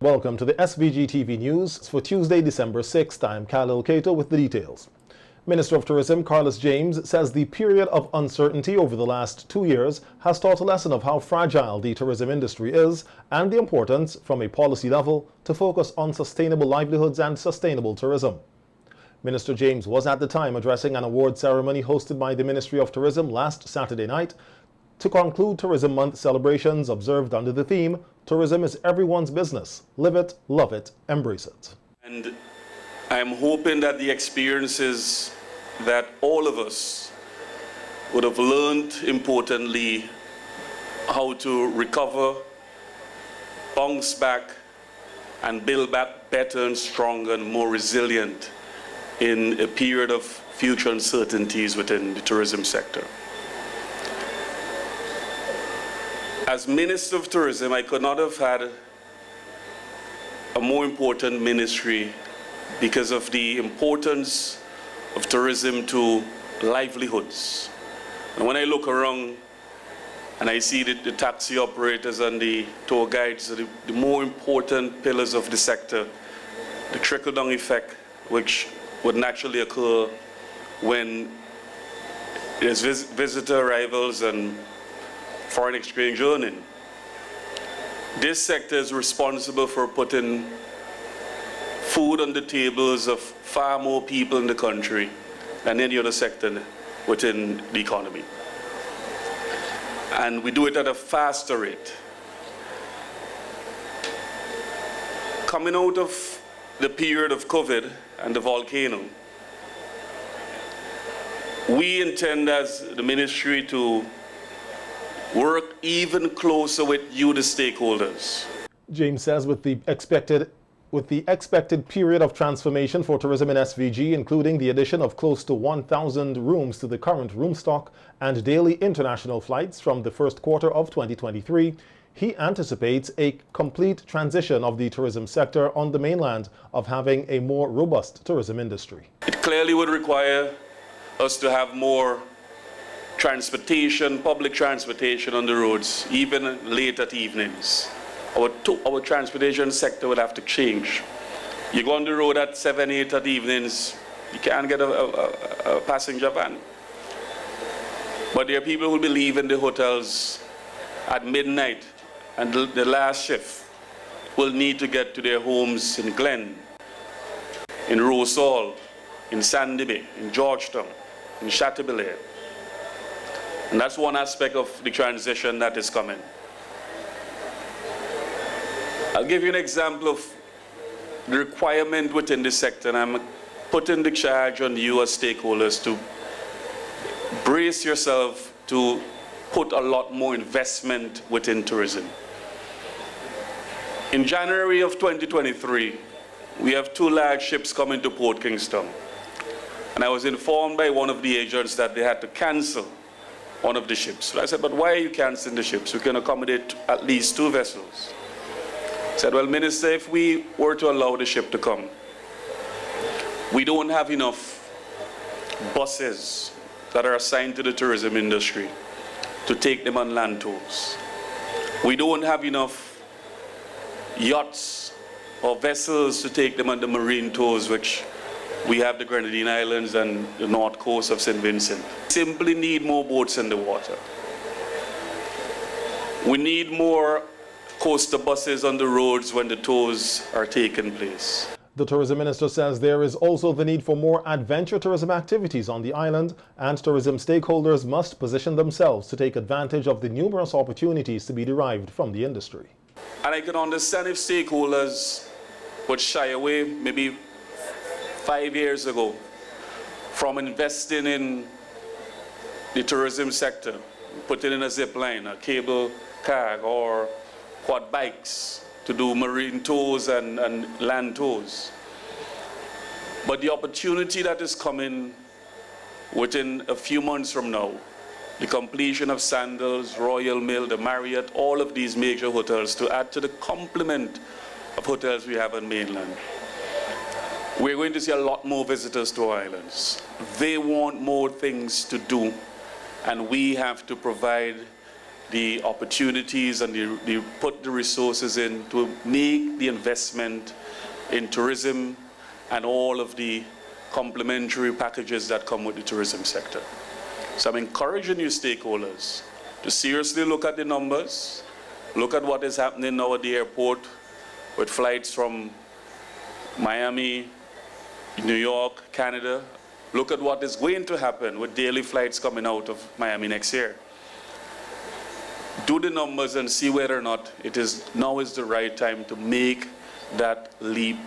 Welcome to the SVG TV News for Tuesday, December 6th. I'm Khalil Cato with the details. Minister of Tourism Carlos James says the period of uncertainty over the last 2 years has taught a lesson of how fragile the tourism industry is and the importance, from a policy level, to focus on sustainable livelihoods and sustainable tourism. Minister James was at the time addressing an award ceremony hosted by the Ministry of Tourism last Saturday night to conclude Tourism Month celebrations observed under the theme, Tourism is Everyone's Business. Live it, love it, embrace it. And I'm hoping that the experiences that all of us would have learned, importantly, how to recover, bounce back, and build back better and stronger and more resilient in a period of future uncertainties within the tourism sector. As Minister of Tourism, I could not have had a more important ministry because of the importance of tourism to livelihoods. And when I look around and I see the taxi operators and the tour guides, the more important pillars of the sector, the trickle-down effect, which would naturally occur when there's visitor arrivals and foreign exchange earning. This sector is responsible for putting food on the tables of far more people in the country than any other sector within the economy. And we do it at a faster rate. Coming out of the period of COVID and the volcano, we intend as the ministry to work even closer with you, the stakeholders. James says with the expected period of transformation for tourism in SVG, including the addition of close to 1,000 rooms to the current room stock and daily international flights from the first quarter of 2023, he anticipates a complete transition of the tourism sector on the mainland of having a more robust tourism industry. It clearly would require us to have more transportation, public transportation on the roads, even late at evenings. Our transportation sector would have to change. You go on the road at 7, 8 at evenings, you can't get a passenger van. But there are people who will be leaving the hotels at midnight, and the last shift will need to get to their homes in Glen, in Rose Hall, in Sandy Bay, in Georgetown, in Chateaubriand. And that's one aspect of the transition that is coming. I'll give you an example of the requirement within the sector, and I'm putting the charge on you as stakeholders to brace yourself to put a lot more investment within tourism. In January of 2023, we have 2 large ships coming to Port Kingston. And I was informed by one of the agents that they had to cancel one of the ships. So I said, but why are you canceling the ships? We can accommodate at least 2 vessels. I said, well, Minister, if we were to allow the ship to come, we don't have enough buses that are assigned to the tourism industry to take them on land tours. We don't have enough yachts or vessels to take them on the marine tours, which we have the Grenadine Islands and the north coast of St. Vincent. Simply need more boats in the water. We need more coaster buses on the roads when the tours are taking place. The tourism minister says there is also the need for more adventure tourism activities on the island, and tourism stakeholders must position themselves to take advantage of the numerous opportunities to be derived from the industry. And I can understand if stakeholders would shy away maybe 5 years ago from investing in the tourism sector, putting in a zip line, a cable car, or quad bikes to do marine tours and land tours. But the opportunity that is coming within a few months from now, the completion of Sandals, Royal Mill, the Marriott, all of these major hotels to add to the complement of hotels we have on mainland. We're going to see a lot more visitors to our islands. They want more things to do, and we have to provide the opportunities and the put the resources in to make the investment in tourism and all of the complementary packages that come with the tourism sector. So I'm encouraging you stakeholders to seriously look at the numbers, look at what is happening now at the airport with flights from Miami, New York, Canada. Look at what is going to happen with daily flights coming out of Miami next year. Do the numbers and see whether or not now is the right time to make that leap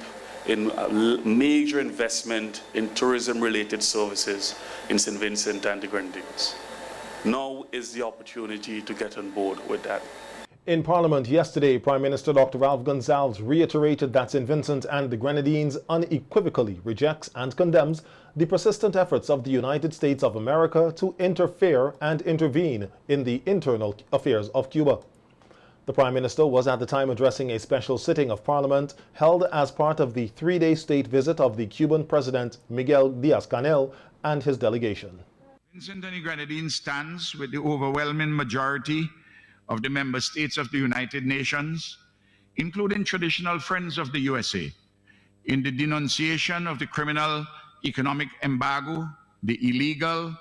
in a major investment in tourism-related services in St. Vincent and the Grenadines. Now is the opportunity to get on board with that. In Parliament yesterday, Prime Minister Dr. Ralph Gonsalves reiterated that St. Vincent and the Grenadines unequivocally rejects and condemns the persistent efforts of the United States of America to interfere and intervene in the internal affairs of Cuba. The Prime Minister was at the time addressing a special sitting of Parliament held as part of the three-day state visit of the Cuban President Miguel Diaz-Canel and his delegation. Vincent and the Grenadines stands with the overwhelming majority of the member states of the United Nations, including traditional friends of the USA, in the denunciation of the criminal economic embargo, the illegal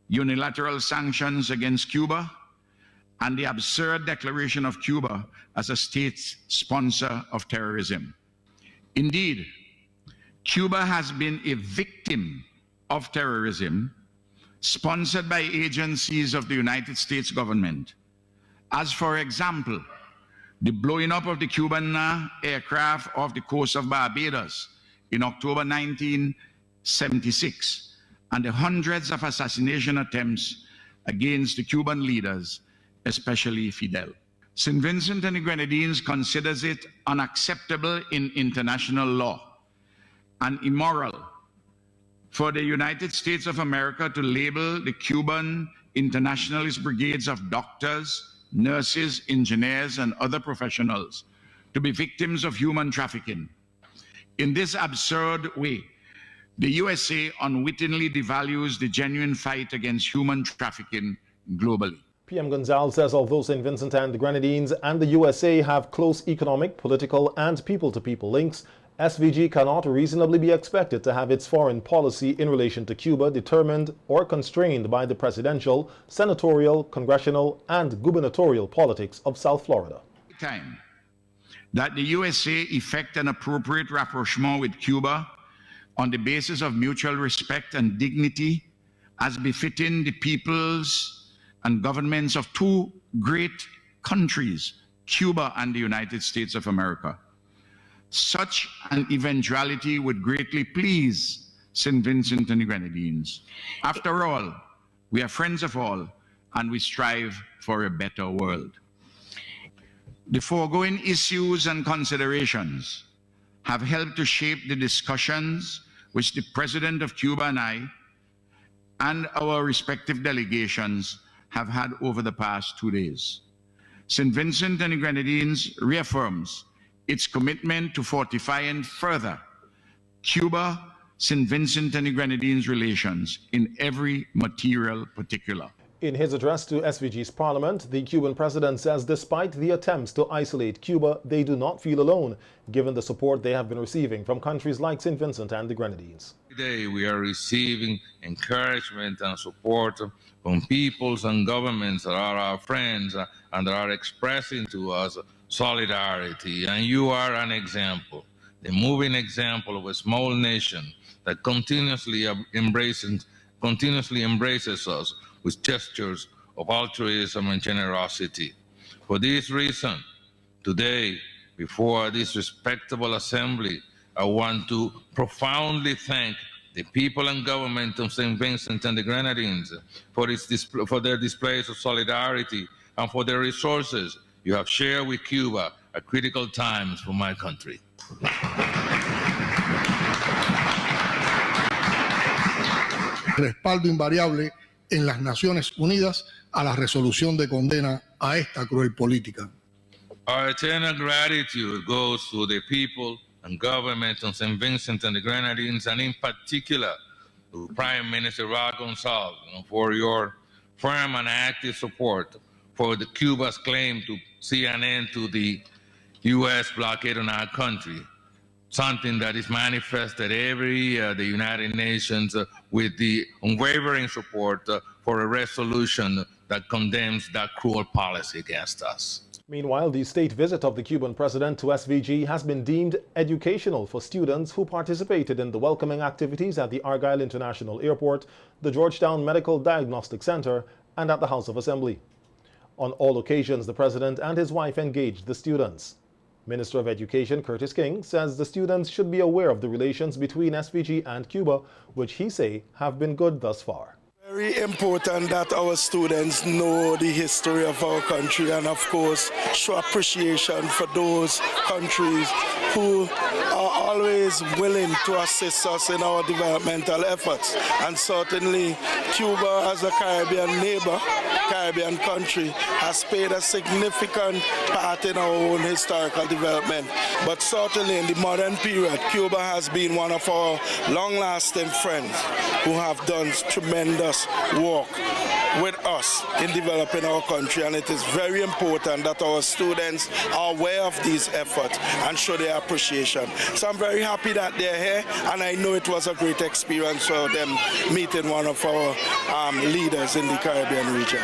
unilateral sanctions against Cuba, and the absurd declaration of Cuba as a state sponsor of terrorism. Indeed, Cuba has been a victim of terrorism sponsored by agencies of the United States government, as for example, the blowing up of the Cuban aircraft off the coast of Barbados in October 1976, and the hundreds of assassination attempts against the Cuban leaders, especially Fidel. St. Vincent and the Grenadines considers it unacceptable in international law and immoral for the United States of America to label the Cuban internationalist brigades of doctors, nurses, engineers, and other professionals to be victims of human trafficking. In this absurd way, the USA unwittingly devalues the genuine fight against human trafficking globally. PM Gonsalves says although St. Vincent and the Grenadines and the USA have close economic, political, and people-to-people links, SVG cannot reasonably be expected to have its foreign policy in relation to Cuba determined or constrained by the presidential, senatorial, congressional, and gubernatorial politics of South Florida. Time that the USA effect an appropriate rapprochement with Cuba on the basis of mutual respect and dignity as befitting the peoples and governments of two great countries, Cuba and the United States of America. Such an eventuality would greatly please St. Vincent and the Grenadines. After all, we are friends of all, and we strive for a better world. The foregoing issues and considerations have helped to shape the discussions which the President of Cuba and I and our respective delegations have had over the past 2 days. St. Vincent and the Grenadines reaffirms its commitment to fortifying further Cuba, St. Vincent and the Grenadines relations in every material particular. In his address to SVG's Parliament, the Cuban president says despite the attempts to isolate Cuba, they do not feel alone, given the support they have been receiving from countries like St. Vincent and the Grenadines. Today we are receiving encouragement and support from peoples and governments that are our friends and that are expressing to us solidarity. And you are an example, the moving example of a small nation that continuously embraces us with gestures of altruism and generosity. For this reason, today, before this respectable assembly, I want to profoundly thank the people and government of St. Vincent and the Grenadines for their displays of solidarity and for their resources you have shared with Cuba at critical times for my country. Respaldo invariable en las Naciones Unidas a la resolución de condena a esta cruel política. Our eternal gratitude goes to the people and government of St. Vincent and the Grenadines, and in particular to Prime Minister Ralph Gonsalves for your firm and active support for Cuba's claim to see an end to the U.S. blockade on our country, something that is manifested every year at the United Nations with the unwavering support for a resolution that condemns that cruel policy against us. Meanwhile, the state visit of the Cuban president to SVG has been deemed educational for students who participated in the welcoming activities at the Argyle International Airport, the Georgetown Medical Diagnostic Center, and at the House of Assembly. On all occasions, the president and his wife engaged the students. Minister of Education Curtis King says the students should be aware of the relations between SVG and Cuba, which he say have been good thus far. Very important that our students know the history of our country and, of course, show appreciation for those countries who are always willing to assist us in our developmental efforts. And certainly, Cuba, as a Caribbean neighbor, Caribbean country, has played a significant part in our own historical development. But certainly in the modern period, Cuba has been one of our long-lasting friends who have done tremendous work with us in developing our country, and it is very important that our students are aware of these efforts and show their appreciation. So I'm very happy that they're here, and I know it was a great experience for them meeting one of our leaders in the Caribbean region.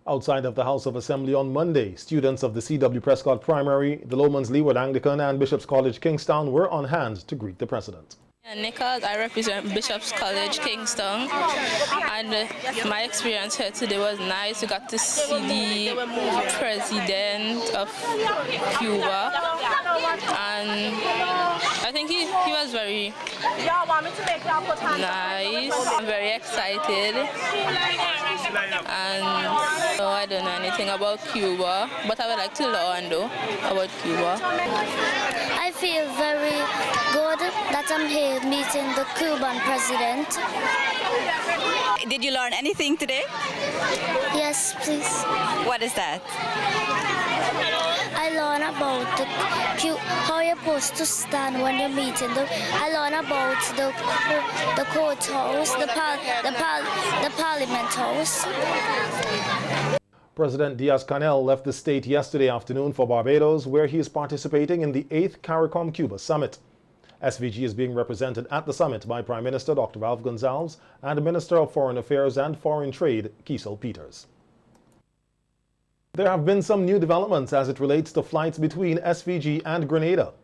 Outside of the House of Assembly on Monday, students of the C.W. Prescott Primary, the Lowman's Leeward Anglican and Bishop's College Kingstown were on hand to greet the president. Nichols, I represent Bishop's College, Kingston, and my experience here today was nice. We got to see the president of Cuba, and I think he was very nice. I'm very excited, and I don't know anything about Cuba, but I would like to learn though about Cuba. I feel very good that I'm here meeting the Cuban president. Did you learn anything today? Yes, please. What is that? I learned about how you're supposed to stand when you're meeting. I learned about the courthouse, the parliament house. President Diaz-Canel left the state yesterday afternoon for Barbados, where he is participating in the 8th CARICOM-Cuba Summit. SVG is being represented at the summit by Prime Minister Dr. Ralph Gonsalves and Minister of Foreign Affairs and Foreign Trade, Kiesel Peters. There have been some new developments as it relates to flights between SVG and Grenada.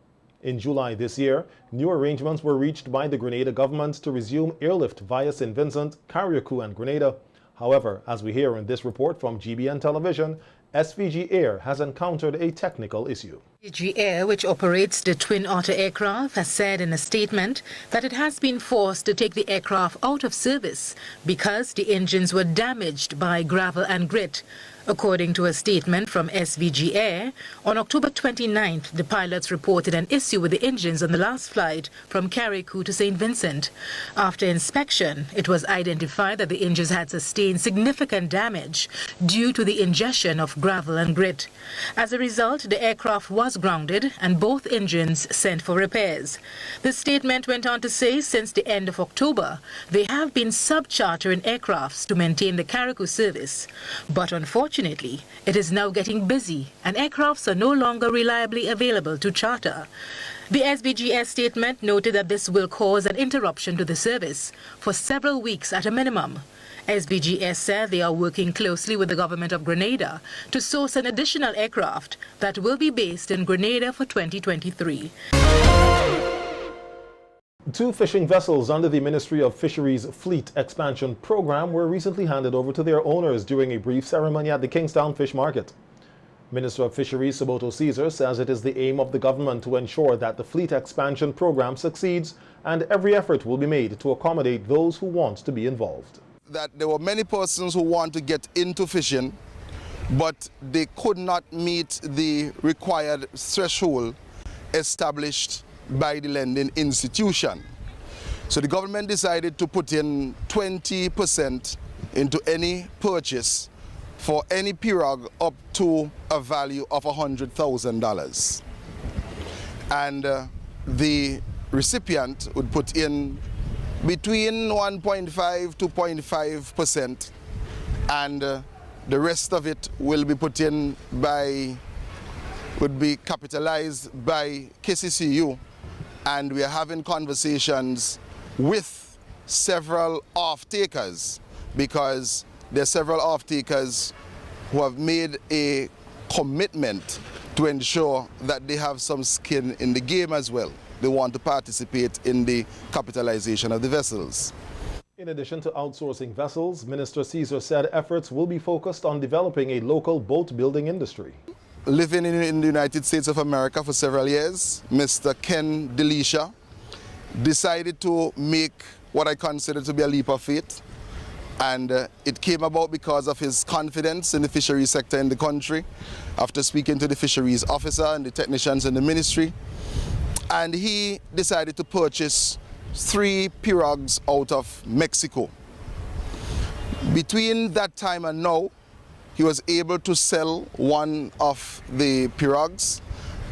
In July this year, new arrangements were reached by the Grenada government to resume airlift via St. Vincent, Carriacou and Grenada. However, as we hear in this report from GBN Television, SVG Air has encountered a technical issue. SVG Air, which operates the Twin Otter aircraft, has said in a statement that it has been forced to take the aircraft out of service because the engines were damaged by gravel and grit. According to a statement from SVG Air, on October 29th, the pilots reported an issue with the engines on the last flight from Carriacou to St. Vincent. After inspection, it was identified that the engines had sustained significant damage due to the ingestion of gravel and grit. As a result, the aircraft was grounded and both engines sent for repairs. The statement went on to say since the end of October, they have been subchartering aircrafts to maintain the Carriacou service. But unfortunately, it is now getting busy and aircrafts are no longer reliably available to charter. The SVGS statement noted that this will cause an interruption to the service for several weeks at a minimum. SVGS said they are working closely with the government of Grenada to source an additional aircraft that will be based in Grenada for 2023. Two fishing vessels under the Ministry of Fisheries Fleet Expansion Program were recently handed over to their owners during a brief ceremony at the Kingstown Fish Market. Minister of Fisheries Soboto Caesar says it is the aim of the government to ensure that the Fleet Expansion Program succeeds and every effort will be made to accommodate those who want to be involved. That there were many persons who want to get into fishing, but they could not meet the required threshold established by the lending institution. So the government decided to put in 20% into any purchase for any pirogue up to a value of $100,000. And the recipient would put in between 1.5 to 0.5%, and The rest of it will be would be capitalized by KCCU, and we are having conversations with several off-takers, because there are several off-takers who have made a commitment to ensure that they have some skin in the game as well. They want to participate in the capitalization of the vessels. In addition to outsourcing vessels, Minister Caesar said efforts will be focused on developing a local boat building industry. Living in the United States of America for several years, Mr. Ken Delisha decided to make what I consider to be a leap of faith. And it came about because of his confidence in the fisheries sector in the country, after speaking to the fisheries officer and the technicians in the ministry. And he decided to purchase 3 pirogues out of Mexico. Between that time and now, he was able to sell one of the pirogues,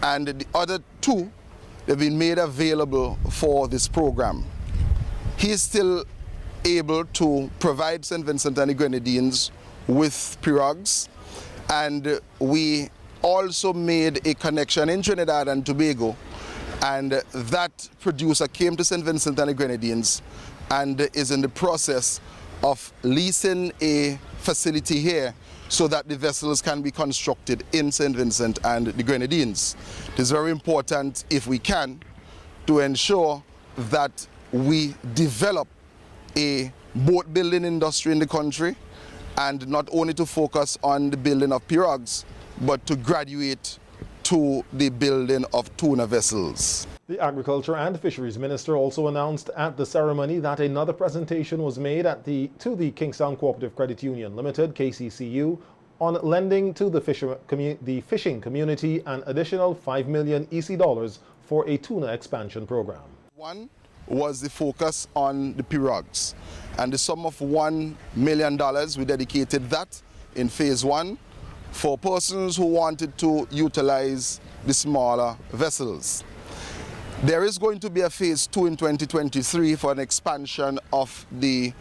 and the other 2 have been made available for this program. He is still able to provide St. Vincent and the Grenadines with pirogues, and we also made a connection in Trinidad and Tobago, and that producer came to St. Vincent and the Grenadines and is in the process of leasing a facility here so that the vessels can be constructed in St. Vincent and the Grenadines. It is very important, if we can, to ensure that we develop a boat building industry in the country, and not only to focus on the building of pirogues, but to graduate to the building of tuna vessels. The Agriculture and Fisheries Minister also announced at the ceremony that another presentation was made to the Kingstown Cooperative Credit Union Limited, KCCU, on lending to the fishing community an additional $5 million EC for a tuna expansion program. One was the focus on the pirogues, and the sum of $1 million, we dedicated that in phase 1 for persons who wanted to utilize the smaller vessels. There is going to be a phase 2 in 2023 for an expansion of the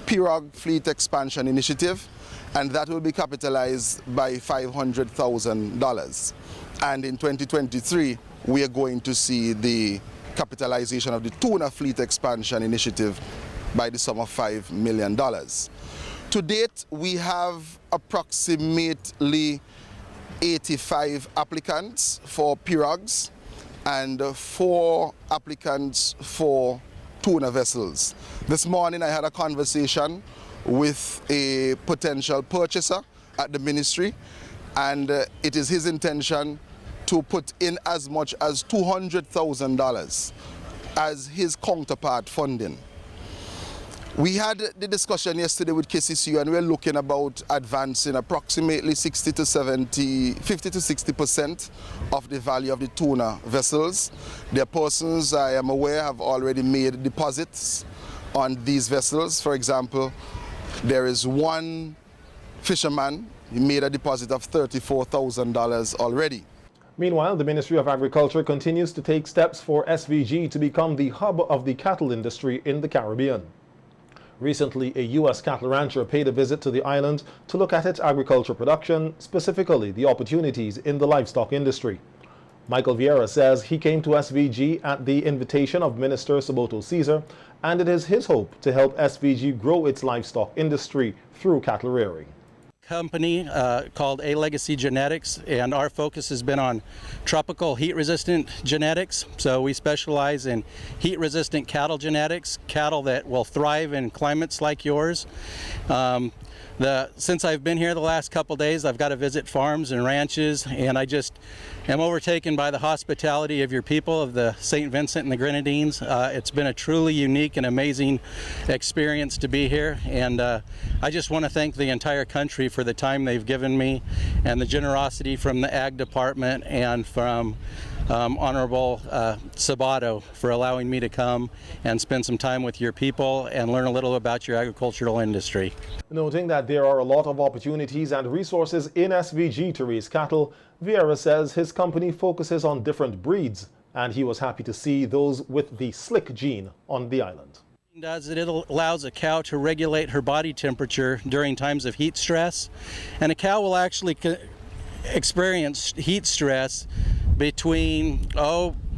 pirogue fleet expansion initiative, and that will be capitalized by $500,000. And in 2023, we are going to see the capitalization of the tuna fleet expansion initiative by the sum of $5 million. To date, we have approximately 85 applicants for pirogues and 4 applicants for tuna vessels. This morning I had a conversation with a potential purchaser at the ministry, and it is his intention to put in as much as $200,000 as his counterpart funding. We had the discussion yesterday with KCCU, and we're looking about advancing approximately 50 to 60% of the value of the tuna vessels. There are persons, I am aware, have already made deposits on these vessels. For example, there is one fisherman, he made a deposit of $34,000 already. Meanwhile, the Ministry of Agriculture continues to take steps for SVG to become the hub of the cattle industry in the Caribbean. Recently, a U.S. cattle rancher paid a visit to the island to look at its agriculture production, specifically the opportunities in the livestock industry. Michael Vieira says he came to SVG at the invitation of Minister Saboto Caesar, and it is his hope to help SVG grow its livestock industry through cattle rearing. Company called A Legacy Genetics, and our focus has been on tropical heat-resistant genetics. So we specialize in heat-resistant cattle genetics, cattle that will thrive in climates like yours. Since I've been here the last couple days, I've got to visit farms and ranches, and I just am overtaken by the hospitality of your people of the St. Vincent and the Grenadines. It's been a truly unique and amazing experience to be here, and I just want to thank the entire country for the time they've given me and the generosity from the Ag Department and from Honorable Sabato for allowing me to come and spend some time with your people and learn a little about your agricultural industry. Noting that there are a lot of opportunities and resources in SVG to raise cattle, Vieira says his company focuses on different breeds, and he was happy to see those with the slick gene on the island. Does it allows a cow to regulate her body temperature during times of heat stress, and a cow will actually experience heat stress between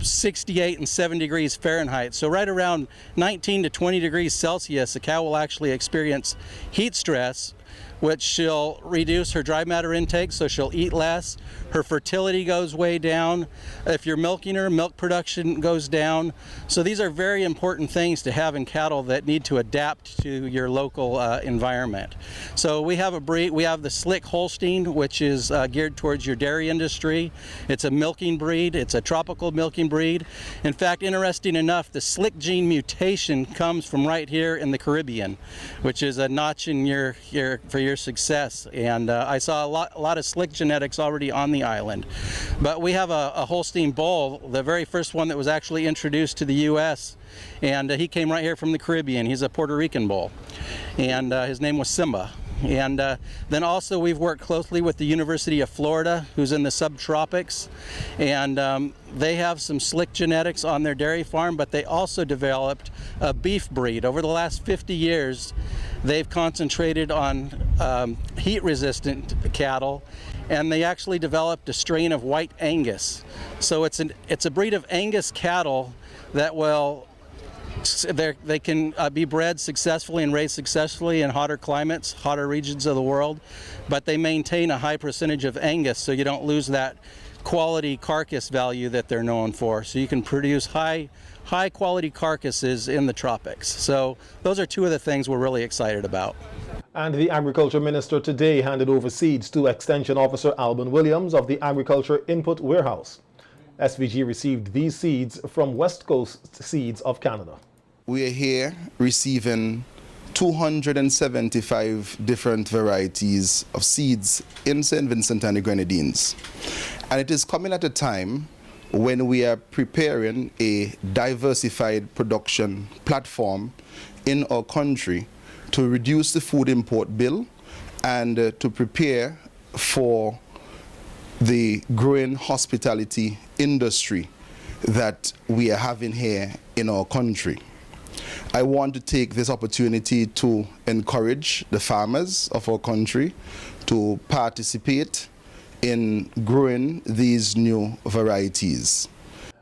68 and 7 degrees Fahrenheit. So right around 19 to 20 degrees Celsius, a cow will actually experience heat stress, which she'll reduce her dry matter intake, so she'll eat less. Her fertility goes way down. If you're milking her, milk production goes down. So these are very important things to have in cattle that need to adapt to your local environment. So we have a breed, we have the Slick Holstein, which is geared towards your dairy industry. It's a milking breed, it's a tropical milking breed. In fact, interesting enough, the Slick gene mutation comes from right here in the Caribbean, which is a notch in for your success. And I saw a lot of Slick genetics already on the island. But we have a Holstein bull, the very first one that was actually introduced to the U.S., and he came right here from the Caribbean. He's a Puerto Rican bull, and his name was Simba. And then also we've worked closely with the University of Florida, who's in the subtropics, and they have some Slick genetics on their dairy farm, but they also developed a beef breed. Over the last 50 years, they've concentrated on heat-resistant cattle, and they actually developed a strain of white Angus. So it's a breed of Angus cattle that will they can be bred successfully and raised successfully in hotter climates, hotter regions of the world, but they maintain a high percentage of Angus, so you don't lose that quality carcass value that they're known for. So you can produce high quality carcasses in the tropics. So those are two of the things we're really excited about. And the Agriculture Minister today handed over seeds to Extension Officer Alban Williams of the Agriculture Input Warehouse. SVG received these seeds from West Coast Seeds of Canada. We are here receiving 275 different varieties of seeds in St. Vincent and the Grenadines. And it is coming at a time when we are preparing a diversified production platform in our country to reduce the food import bill and to prepare for the growing hospitality industry that we are having here in our country. I want to take this opportunity to encourage the farmers of our country to participate in growing these new varieties.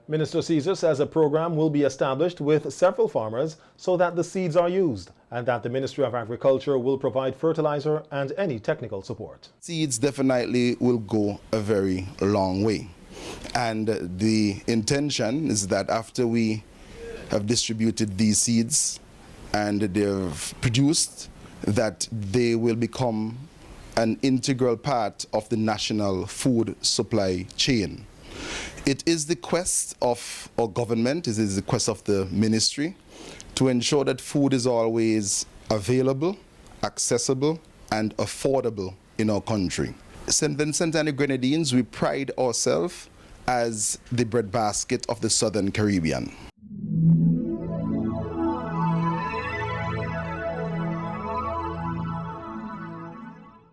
Minister Caesar says a program will be established with several farmers so that the seeds are used, and that the Ministry of Agriculture will provide fertilizer and any technical support. Seeds definitely will go a very long way. And the intention is that after we have distributed these seeds and they've produced, that they will become an integral part of the national food supply chain. It is the quest of our government, it is the quest of the ministry to ensure that food is always available, accessible, and affordable in our country. St. Vincent and the Grenadines, we pride ourselves as the breadbasket of the Southern Caribbean.